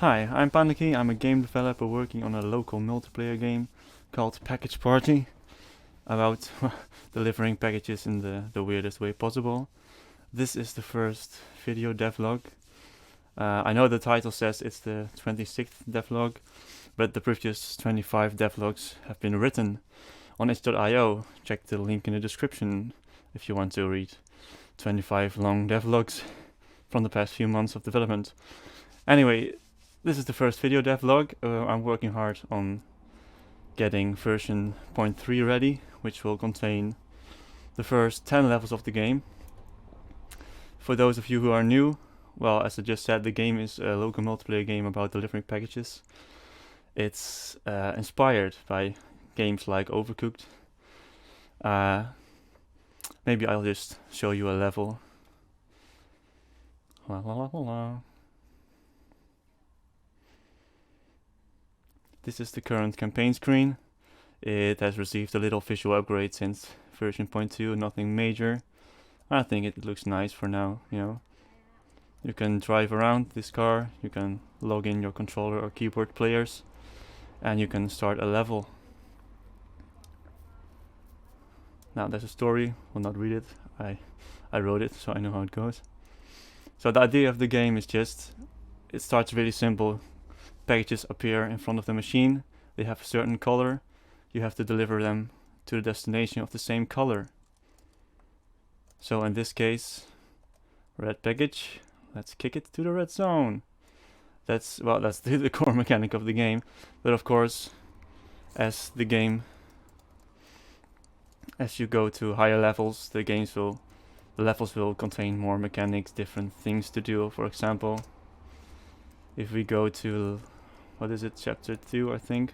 Hi, I'm Paniki. I'm a game developer working on a local multiplayer game called Package Party about delivering packages in the weirdest way possible. This is the first video devlog. I know the title says it's the 26th devlog, but the previous 25 devlogs have been written on itch.io. Check the link in the description if you want to read 25 long devlogs from the past few months of development. Anyway, this is the first video devlog. I'm working hard on getting version 0.3 ready, which will contain the first 10 levels of the game. For those of you who are new, well, as I just said, the game is a local multiplayer game about delivering packages. It's inspired by games like Overcooked. Maybe I'll just show you a level. La la la la la. This is the current campaign screen. It has received a little visual upgrade since version 0.2, nothing major. I think it looks nice for now, you know. You can drive around this car, you can log in your controller or keyboard players, and you can start a level. Now there's a story, will not read it, I wrote it so I know how it goes. So the idea of the game is just, it starts really simple. Packages appear in front of the machine, they have a certain color, you have to deliver them to the destination of the same color. So in this case, red package, let's kick it to the red zone. That's the core mechanic of the game. But of course, as you go to higher levels, the levels will contain more mechanics, different things to do. For example, if we go to, what is it, chapter 2 I think.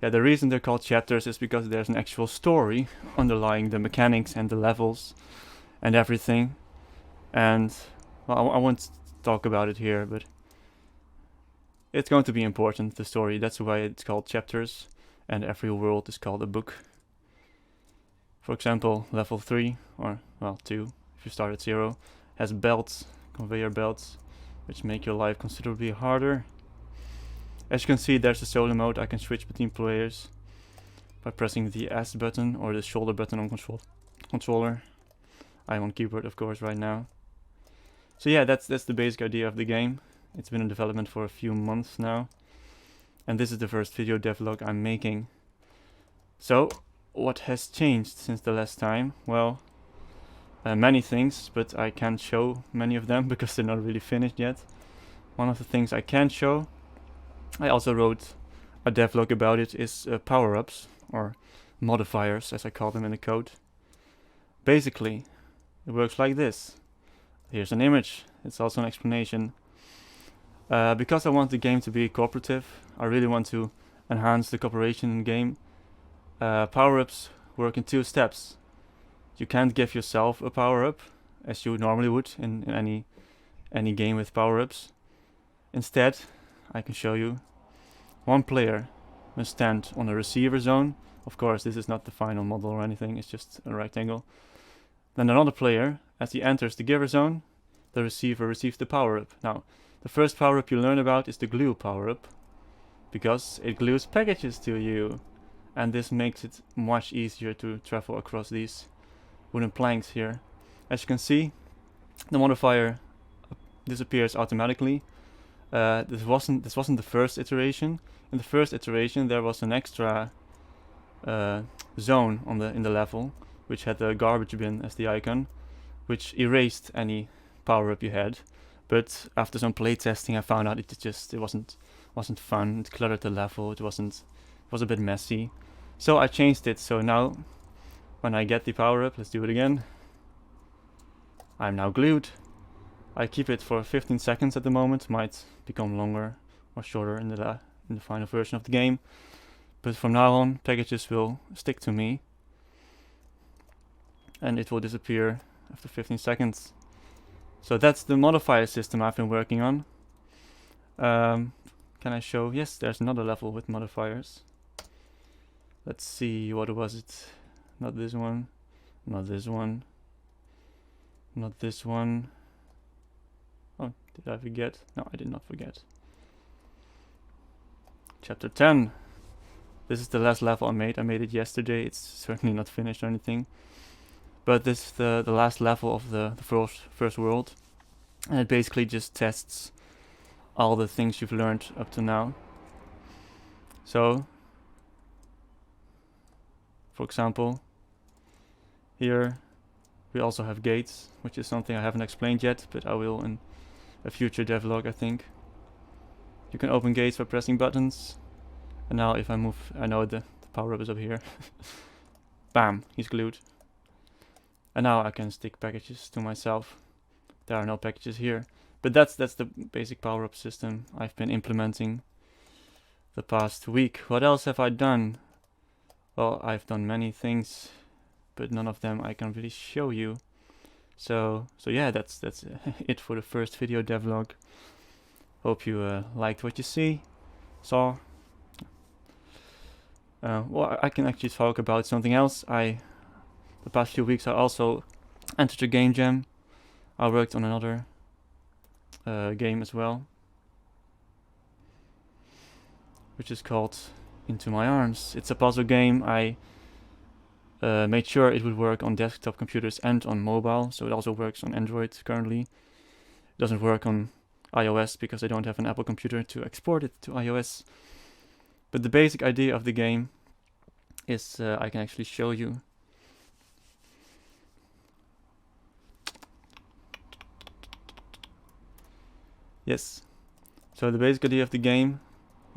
Yeah, the reason they're called chapters is because there's an actual story underlying the mechanics and the levels and everything. And well, I won't talk about it here, but it's going to be important, the story. That's why it's called chapters, and every world is called a book. For example, level 3, or well 2, if you start at 0, has belts, conveyor belts, which make your life considerably harder. As you can see, there's a solo mode. I can switch between players by pressing the S button or the shoulder button on controller. I'm on keyboard, of course, right now. So yeah, that's the basic idea of the game. It's been in development for a few months now, and this is the first video devlog I'm making. So, what has changed since the last time? Well, many things, but I can't show many of them because they're not really finished yet. One of the things I can show, I also wrote a devlog about it, is power-ups, or modifiers as I call them in the code. Basically, it works like this. Here's an image, it's also an explanation. Because I want the game to be cooperative, I really want to enhance the cooperation in the game. Power-ups work in 2 steps. You can't give yourself a power-up, as you normally would in any game with power-ups. Instead, I can show you, one player must stand on a receiver zone. Of course, this is not the final model or anything, it's just a rectangle. Then another player, as he enters the giver zone, the receiver receives the power-up. Now, the first power-up you learn about is the glue power-up, because it glues packages to you, and this makes it much easier to travel across these wooden planks here. As you can see, the modifier disappears automatically. This wasn't the first iteration. In the first iteration, there was an extra zone in the level, which had a garbage bin as the icon, which erased any power-up you had. But after some playtesting, I found out it wasn't fun. It cluttered the level. It was a bit messy. So I changed it. So now, when I get the power-up, let's do it again. I'm now glued. I keep it for 15 seconds at the moment. Might become longer or shorter in the final version of the game. But from now on, packages will stick to me, and it will disappear after 15 seconds. So that's the modifier system I've been working on. Can I show? Yes, there's another level with modifiers. Let's see, what was it? Not this one, not this one, not this one. Oh, did I forget? No, I did not forget. Chapter 10. This is the last level I made. I made it yesterday. It's certainly not finished or anything. But this is the last level of the first world. And it basically just tests all the things you've learned up to now. So, for example, here we also have gates, which is something I haven't explained yet, but I will in a future devlog, I think. You can open gates by pressing buttons. And now if I move, I know the power-up is up here. Bam, he's glued. And now I can stick packages to myself. There are no packages here. But that's the basic power-up system I've been implementing the past week. What else have I done? Well, I've done many things, but none of them I can really show you. So yeah, that's it for the first video devlog. Hope you liked what you saw. Well, I can actually talk about something else. The past few weeks I also entered a game jam. I worked on another game as well, which is called Into My Arms. It's a puzzle game. I made sure it would work on desktop computers and on mobile, so it also works on Android currently. It doesn't work on iOS because I don't have an Apple computer to export it to iOS. But the basic idea of the game is I can actually show you. Yes. So the basic idea of the game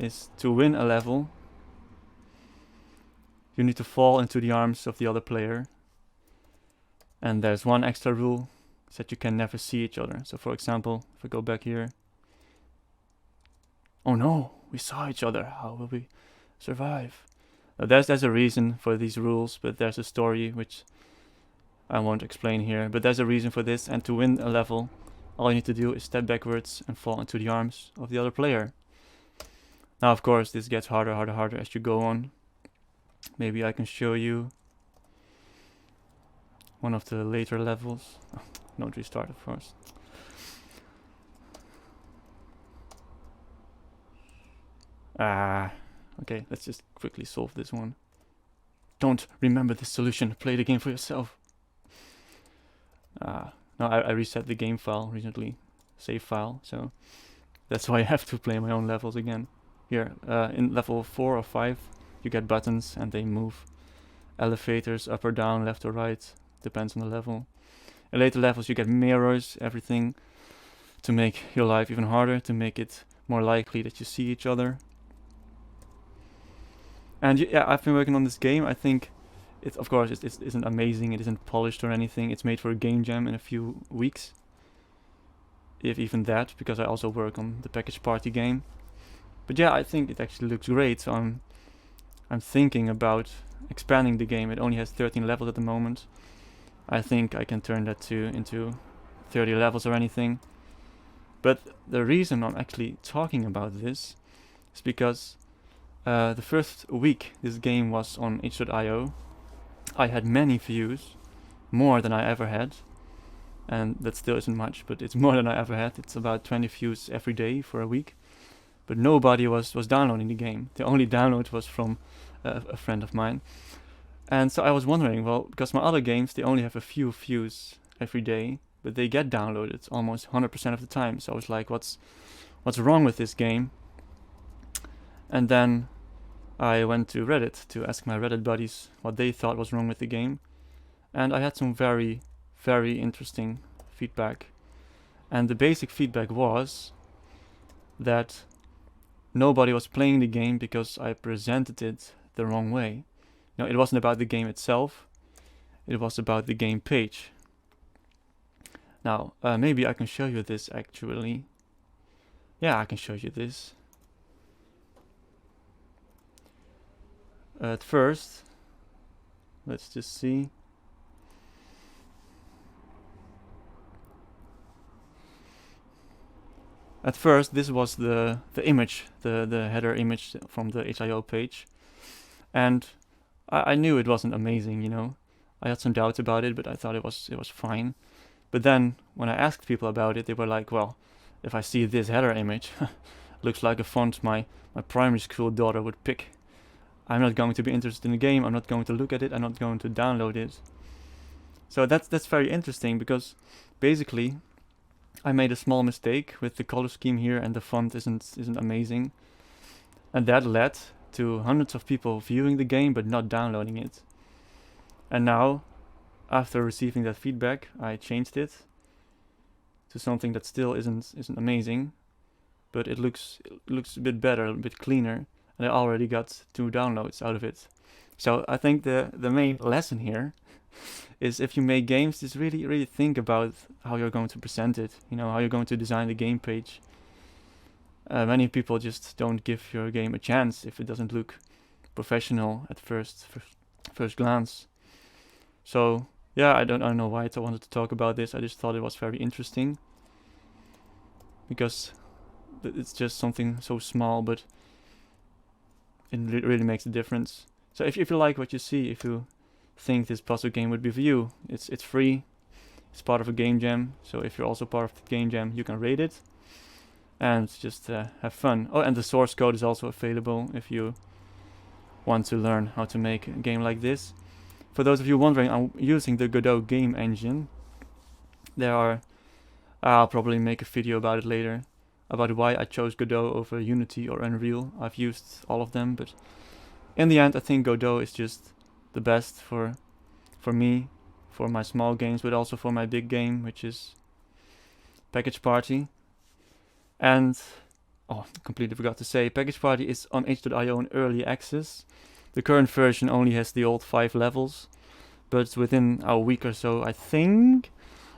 is to win a level, you need to fall into the arms of the other player. And there's one extra rule, is that you can never see each other. So for example, if I go back here. Oh no, we saw each other. How will we survive? Now there's a reason for these rules, but there's a story which I won't explain here. But there's a reason for this, and to win a level, all you need to do is step backwards and fall into the arms of the other player. Now of course this gets harder as you go on. Maybe I can show you one of the later levels. Oh, don't restart of course. Okay, let's just quickly solve this one. Don't remember the solution, play the game for yourself. No, I reset the game file recently, save file, so that's why I have to play my own levels again. Here, in level 4 or 5, you get buttons and they move elevators up or down, left or right, depends on the level. In later levels you get mirrors, everything, to make your life even harder, to make it more likely that you see each other. And yeah, I've been working on this game. I think it, of course, it isn't amazing, it isn't polished or anything. It's made for a game jam in a few weeks, if even that, because I also work on the package party game. But yeah, I think it actually looks great, so I'm thinking about expanding the game. It only has 13 levels at the moment. I think I can turn that into 30 levels or anything. But the reason I'm actually talking about this is because the first week this game was on itch.io, I had many views, more than I ever had. And that still isn't much, but it's more than I ever had. It's about 20 views every day for a week. But nobody was downloading the game. The only download was from a friend of mine. And so I was wondering, well, because my other games, they only have a few views every day, but they get downloaded almost 100% of the time. So I was like, what's wrong with this game? And then I went to Reddit to ask my Reddit buddies what they thought was wrong with the game. And I had some very, very interesting feedback. And the basic feedback was that nobody was playing the game because I presented it the wrong way. You know, it wasn't about the game itself, it was about the game page. Now, maybe I can show you this actually. Yeah, I can show you this. At first, let's just see. At first, this was the image, the header image from the itch.io page, and I knew it wasn't amazing, you know. I had some doubts about it, but I thought it was fine. But then when I asked people about it, they were like, "Well, if I see this header image, looks like a font my primary school daughter would pick. I'm not going to be interested in the game, I'm not going to look at it, I'm not going to download it. So that's very interesting, because basically I made a small mistake with the color scheme here, and the font isn't amazing. And that led to hundreds of people viewing the game but not downloading it. And now, after receiving that feedback, I changed it to something that still isn't amazing, but it looks a bit better, a bit cleaner, and I already got 2 downloads out of it. So I think the main lesson here is, if you make games, just really think about how you're going to present it, you know, how you're going to design the game page. Many people just don't give your game a chance if it doesn't look professional at first glance. So yeah, I don't know why I wanted to talk about this. I just thought it was very interesting, because it's just something so small, but it really makes a difference. So if you like what you see, if you think this puzzle game would be for you, it's free, it's part of a game jam. So if you're also part of the game jam, you can rate it and just have fun. Oh, and the source code is also available if you want to learn how to make a game like this. For those of you wondering, I'm using the Godot game engine. I'll probably make a video about it later, about why I chose Godot over Unity or Unreal. I've used all of them, but in the end I think Godot is just the best for me, for my small games, but also for my big game, which is Package Party. And completely forgot to say, Package Party is on itch.io in early access. The current version only has the old 5 levels, but within a week or so, I think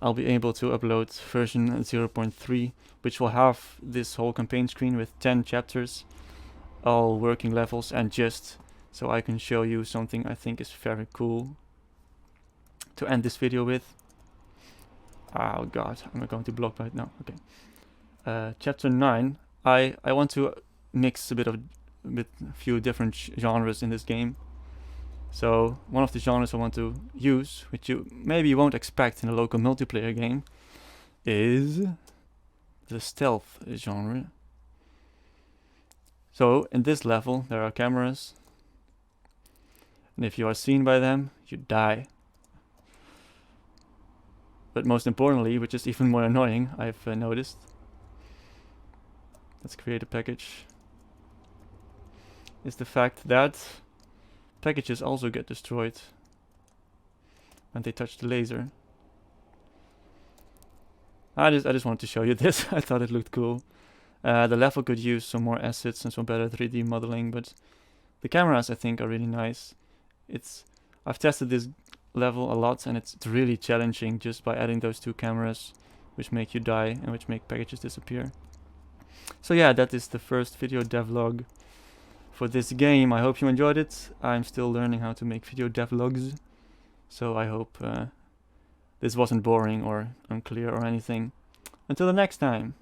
I'll be able to upload version 0.3, which will have this whole campaign screen with 10 chapters, all working levels, and just so I can show you something I think is very cool to end this video with. Oh god, am I going to block right now? Okay. Chapter 9. I want to mix a few different genres in this game. So one of the genres I want to use, which you maybe won't expect in a local multiplayer game, is the stealth genre. So in this level there are cameras, and if you are seen by them, you die. But most importantly, which is even more annoying, I've noticed. Let's create a package. Is the fact that packages also get destroyed when they touch the laser. I just wanted to show you this. I thought it looked cool. The level could use some more assets and some better 3D modeling, but the cameras I think are really nice. I've tested this level a lot, and it's really challenging just by adding those 2 cameras, which make you die and which make packages disappear. So yeah, that is the first video devlog for this game. I hope you enjoyed it. I'm still learning how to make video devlogs, so I hope this wasn't boring or unclear or anything. Until the next time.